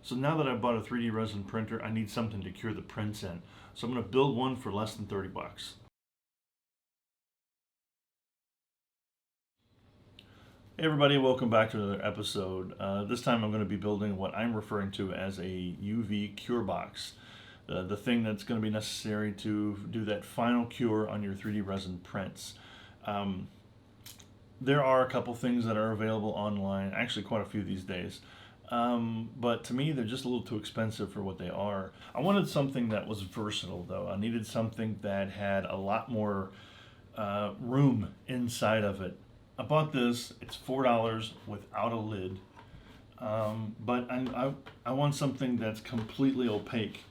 So now that I've bought a 3D resin printer, I need something to cure the prints in. So I'm going to build one for less than 30 bucks. Hey everybody, welcome back to another episode. This time I'm going to be building what I'm referring to as a UV Cure Box. The thing that's going to be necessary to do that final cure on your 3D resin prints. There are a couple things that are available online, actually quite a few these days. But to me, they're just a little too expensive for what they are. I wanted something that was versatile though. I needed something that had a lot more room inside of it. I bought this, it's $4 without a lid. But I want something that's completely opaque.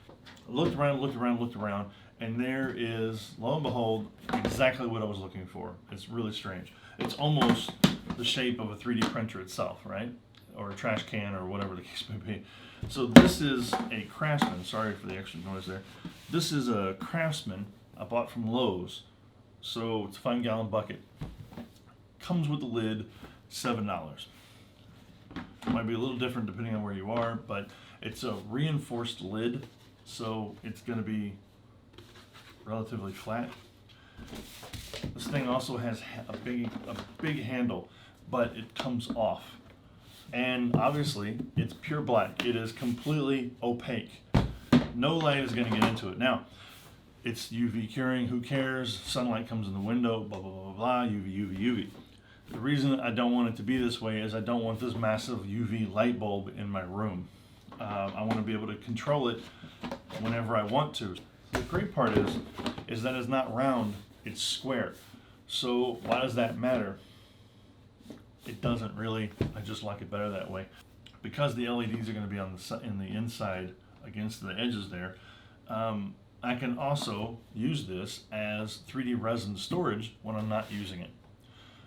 I looked around, and there is, lo and behold, exactly what I was looking for. It's really strange. It's almost the shape of a 3D printer itself, right? Or a trash can, or whatever the case may be. So this is a Craftsman. Sorry for the extra noise there. This is a Craftsman I bought from Lowe's. So it's a 5-gallon bucket. Comes with the lid, $7. Might be a little different depending on where you are, but it's a reinforced lid, so it's going to be relatively flat. This thing also has a big handle, but it comes off. And obviously, it's pure black. It is completely opaque. No light is going to get into it. Now, it's UV curing, who cares? Sunlight comes in the window, blah, blah, blah, blah, UV. The reason I don't want it to be this way is I don't want this massive UV light bulb in my room. I want to be able to control it whenever I want to. The great part is that it's not round, it's square. So why does that matter? It doesn't really. I just like it better that way. Because the LEDs are going to be on the inside against the edges there, I can also use this as 3D resin storage when I'm not using it.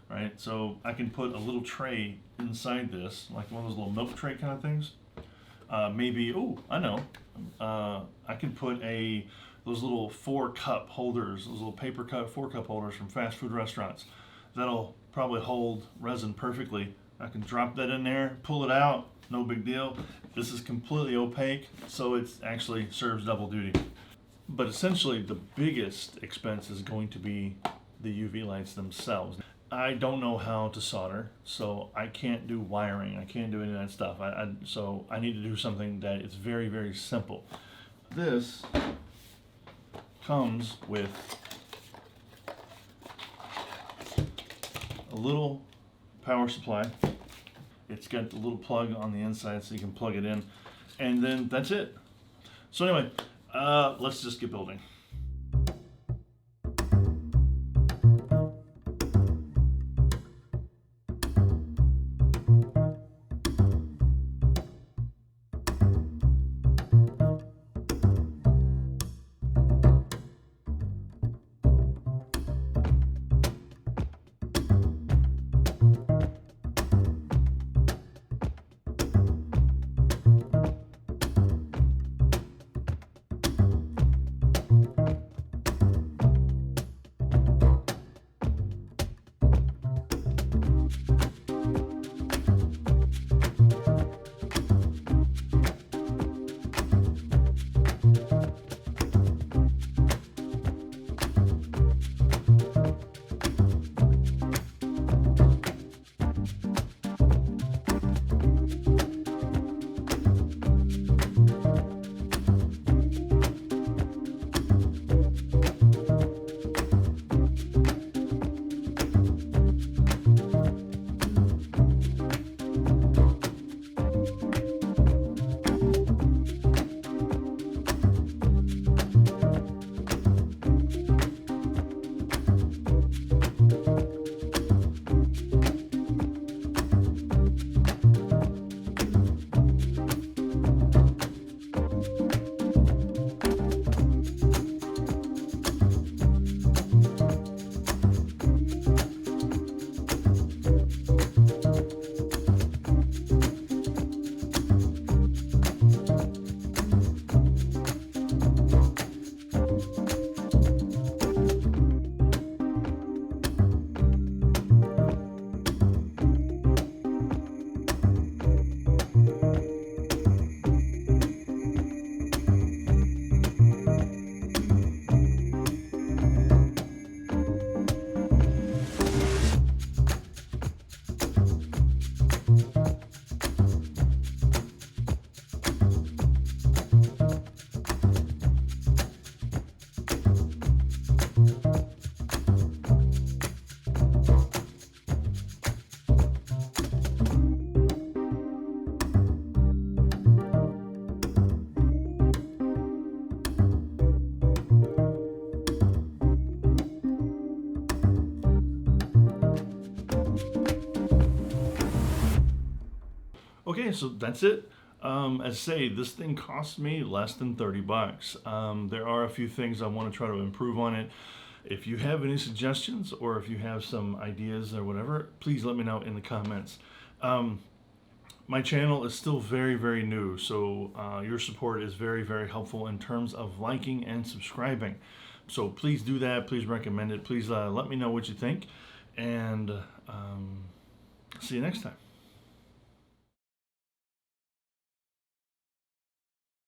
Right? So I can put a little tray inside this, like one of those little milk tray kind of things. Maybe, I know. I can put those little 4-cup holders, those little paper cup 4-cup holders from fast food restaurants. That'll probably hold resin perfectly. I can drop that in there, pull it out, no big deal. This is completely opaque, so it actually serves double duty. But essentially, the biggest expense is going to be the UV lights themselves. I don't know how to solder, so I can't do wiring. I can't do any of that stuff. So I need to do something that is very, very simple. This comes with a little power supply. It's got the little plug on the inside so you can plug it in, and then that's it. So anyway, let's just get building. Okay, so that's it. As I say, this thing cost me less than 30 bucks. There are a few things I want to try to improve on it. If you have any suggestions or if you have some ideas or whatever, please let me know in the comments. My channel is still very, very new, so your support is very, very helpful in terms of liking and subscribing. So please do that. Please recommend it. Please let me know what you think. And see you next time.